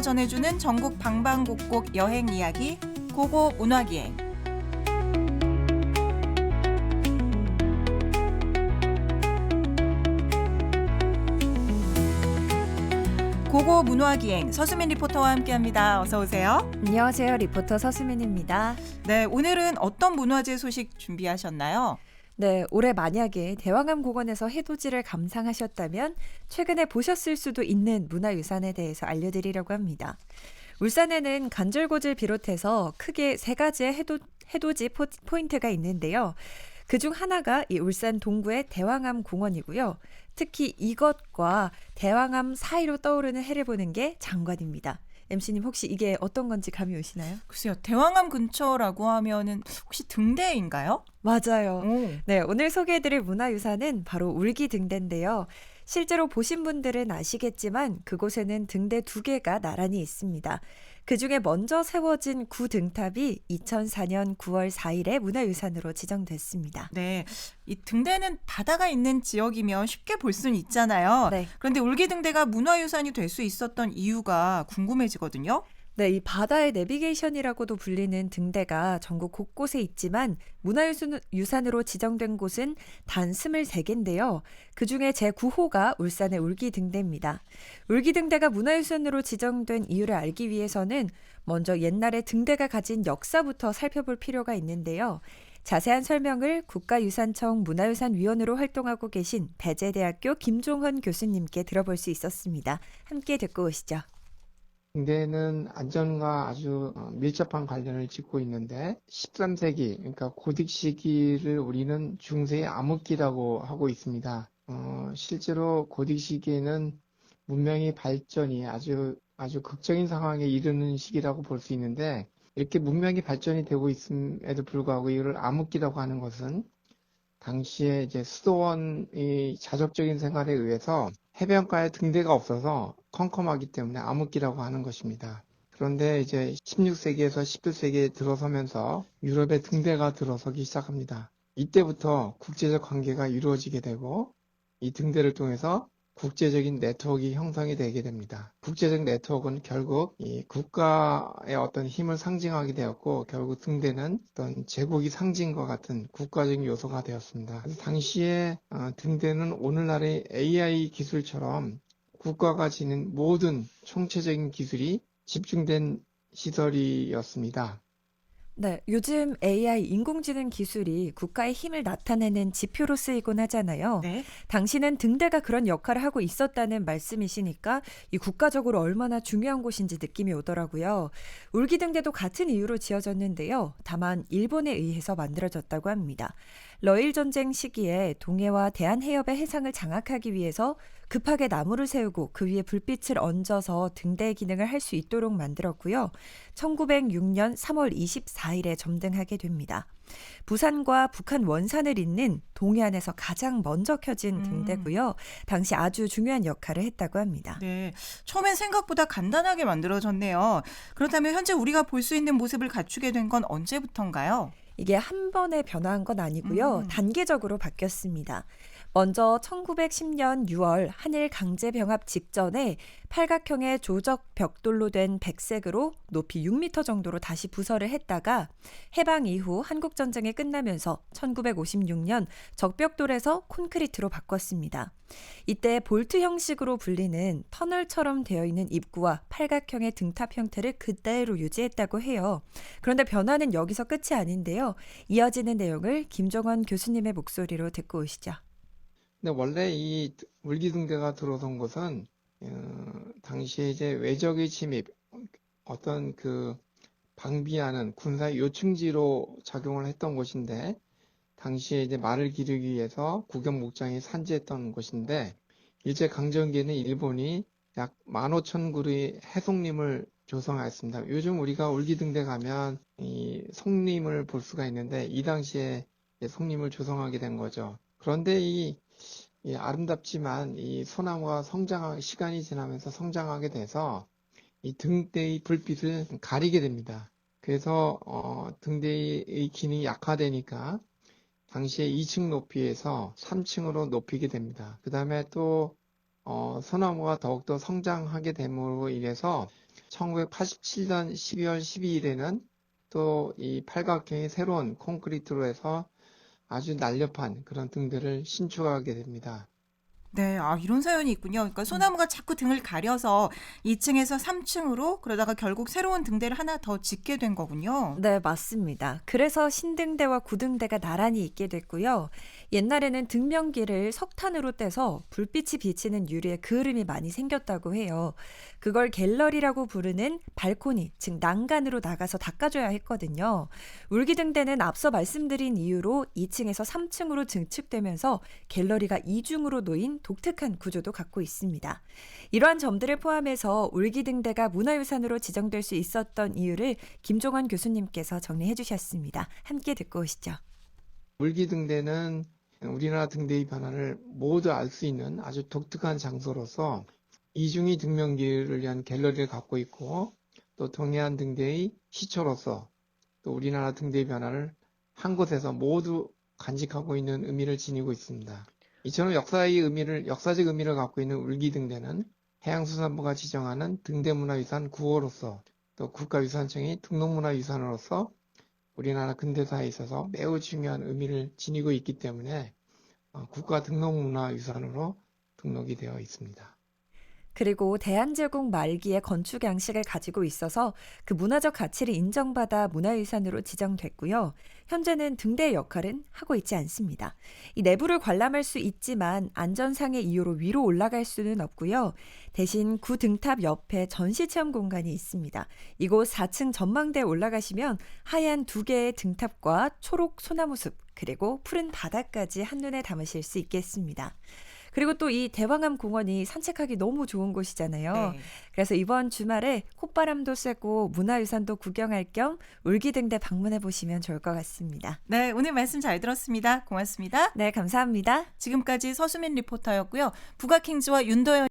문화가 전해주는 전국 방방곡곡 여행 이야기 고고 문화기행. 고고 문화기행 서수민 리포터와 함께합니다. 어서 오세요. 안녕하세요. 리포터 서수민입니다. 네, 오늘은 어떤 문화재 소식 준비하셨나요? 네, 올해 만약에 대왕암공원에서 해돋이를 감상하셨다면 최근에 보셨을 수도 있는 문화유산에 대해서 알려드리려고 합니다. 울산에는 간절곶을 비롯해서 크게 세 가지의 해돋이 포인트가 있는데요. 그중 하나가 이 울산 동구의 대왕암공원이고요. 특히 이것과 대왕암 사이로 떠오르는 해를 보는 게 장관입니다. MC님 혹시 이게 어떤 건지 감이 오시나요? 글쎄요, 대왕암 근처라고 하면은 혹시 등대인가요? 맞아요. 오. 네, 오늘 소개해드릴 문화유산은 바로 울기등대인데요. 실제로 보신 분들은 아시겠지만 그곳에는 등대 2개가 나란히 있습니다. 그중에 먼저 세워진 구등탑이 2004년 9월 4일에 문화유산으로 지정됐습니다. 네, 이 등대는 바다가 있는 지역이면 쉽게 볼 수는 있잖아요. 네. 그런데 울기등대가 문화유산이 될 수 있었던 이유가 궁금해지거든요. 네, 이 바다의 내비게이션이라고도 불리는 등대가 전국 곳곳에 있지만 문화유산으로 지정된 곳은 단 23개인데요. 그중에 제9호가 울산의 울기등대입니다. 울기등대가 문화유산으로 지정된 이유를 알기 위해서는 먼저 옛날에 등대가 가진 역사부터 살펴볼 필요가 있는데요. 자세한 설명을 국가유산청 문화유산위원으로 활동하고 계신 배재대학교 김종헌 교수님께 들어볼 수 있었습니다. 함께 듣고 오시죠. 등대는 안전과 아주 밀접한 관련을 짓고 있는데 13세기, 그러니까 고딕 시기를 우리는 중세의 암흑기라고 하고 있습니다. 실제로 고딕 시기에는 문명의 발전이 아주 극적인 상황에 이르는 시기라고 볼 수 있는데 이렇게 문명이 발전이 되고 있음에도 불구하고 이걸 암흑기라고 하는 것은 당시에 이제 수도원의 자적적인 생활에 의해서 해변가에 등대가 없어서 컴컴하기 때문에 암흑기라고 하는 것입니다. 그런데 이제 16세기에서 17세기에 들어서면서 유럽에 등대가 들어서기 시작합니다. 이때부터 국제적 관계가 이루어지게 되고 이 등대를 통해서 국제적인 네트워크 형성이 되게 됩니다. 국제적 네트워크는 결국 이 국가의 어떤 힘을 상징하게 되었고 결국 등대는 어떤 제국의 상징과 같은 국가적인 요소가 되었습니다. 그래서 당시에 등대는 오늘날의 AI 기술처럼 국가가 지닌 모든 총체적인 기술이 집중된 시설이었습니다. 네, 요즘 AI 인공지능 기술이 국가의 힘을 나타내는 지표로 쓰이곤 하잖아요. 네. 당신은 등대가 그런 역할을 하고 있었다는 말씀이시니까 이 국가적으로 얼마나 중요한 곳인지 느낌이 오더라고요. 울기등대도 같은 이유로 지어졌는데요. 다만 일본에 의해서 만들어졌다고 합니다. 러일 전쟁 시기에 동해와 대한해협의 해상을 장악하기 위해서 급하게 나무를 세우고 그 위에 불빛을 얹어서 등대의 기능을 할 수 있도록 만들었고요. 1906년 3월 24일에 점등하게 됩니다. 부산과 북한 원산을 잇는 동해안에서 가장 먼저 켜진 등대고요. 당시 아주 중요한 역할을 했다고 합니다. 네, 처음엔 생각보다 간단하게 만들어졌네요. 그렇다면 현재 우리가 볼 수 있는 모습을 갖추게 된 건 언제부터인가요? 이게 한 번에 변화한 건 아니고요. 단계적으로 바뀌었습니다. 먼저 1910년 6월 한일 강제병합 직전에 팔각형의 조적 벽돌로 된 백색으로 높이 6m 정도로 다시 부설을 했다가 해방 이후 한국전쟁이 끝나면서 1956년 적벽돌에서 콘크리트로 바꿨습니다. 이때 볼트 형식으로 불리는 터널처럼 되어 있는 입구와 팔각형의 등탑 형태를 그대로 유지했다고 해요. 그런데 변화는 여기서 끝이 아닌데요. 이어지는 내용을 김종헌 교수님의 목소리로 듣고 오시죠. 근데 원래 이 울기등대가 들어선 것은 당시에 이제 외적의 침입, 어떤 그 방비하는 군사의 요충지로 작용을 했던 곳인데 당시에 이제 말을 기르기 위해서 국영 목장이 산지했던 곳인데 일제 강점기에는 일본이 약 15,000그루의 해송림을 조성하였습니다. 요즘 우리가 울기등대 가면 이 송림을 볼 수가 있는데 이 당시에 송림을 조성하게 된 거죠. 그런데 이 아름답지만 이 소나무가 시간이 지나면서 성장하게 돼서 이 등대의 불빛을 가리게 됩니다. 그래서 등대의 기능이 약화되니까 당시에 2층 높이에서 3층으로 높이게 됩니다. 그 다음에 또 소나무가 더욱더 성장하게 됨으로 인해서 1987년 12월 12일에는 또 이 팔각형의 새로운 콘크리트로 해서 아주 날렵한 그런 등대를 신축하게 됩니다. 네, 이런 사연이 있군요. 그러니까 소나무가 자꾸 등을 가려서 2층에서 3층으로 그러다가 결국 새로운 등대를 하나 더 짓게 된 거군요. 네, 맞습니다. 그래서 신등대와 구등대가 나란히 있게 됐고요. 옛날에는 등명기를 석탄으로 떼서 불빛이 비치는 유리에 그을음이 많이 생겼다고 해요. 그걸 갤러리라고 부르는 발코니, 즉 난간으로 나가서 닦아줘야 했거든요. 울기등대는 앞서 말씀드린 이유로 2층에서 3층으로 증축되면서 갤러리가 이중으로 놓인 독특한 구조도 갖고 있습니다. 이러한 점들을 포함해서 울기등대가 문화유산으로 지정될 수 있었던 이유를 김종원 교수님께서 정리해 주셨습니다. 함께 듣고 오시죠. 울기등대는 우리나라 등대의 변화를 모두 알 수 있는 아주 독특한 장소로서 이중희 등명기를 위한 갤러리를 갖고 있고 또 동해안 등대의 시초로서 또 우리나라 등대의 변화를 한 곳에서 모두 간직하고 있는 의미를 지니고 있습니다. 이처럼 역사적 의미를 갖고 있는 울기등대는 해양수산부가 지정하는 등대문화유산 9호로서 또 국가유산청이 등록문화유산으로서 우리나라 근대사에 있어서 매우 중요한 의미를 지니고 있기 때문에 국가 등록문화유산으로 등록이 되어 있습니다. 그리고 대한제국 말기의 건축 양식을 가지고 있어서 그 문화적 가치를 인정받아 문화유산으로 지정됐고요. 현재는 등대의 역할은 하고 있지 않습니다. 이 내부를 관람할 수 있지만 안전상의 이유로 위로 올라갈 수는 없고요. 대신 구 등탑 옆에 전시체험 공간이 있습니다. 이곳 4층 전망대에 올라가시면 하얀 2개의 등탑과 초록 소나무숲 그리고 푸른 바다까지 한눈에 담으실 수 있겠습니다. 그리고 또 이 대왕암 공원이 산책하기 너무 좋은 곳이잖아요. 네. 그래서 이번 주말에 콧바람도 쐬고 문화유산도 구경할 겸 울기등대 방문해 보시면 좋을 것 같습니다. 네, 오늘 말씀 잘 들었습니다. 고맙습니다. 네, 감사합니다. 지금까지 서수민 리포터였고요. 국악행지와 윤도현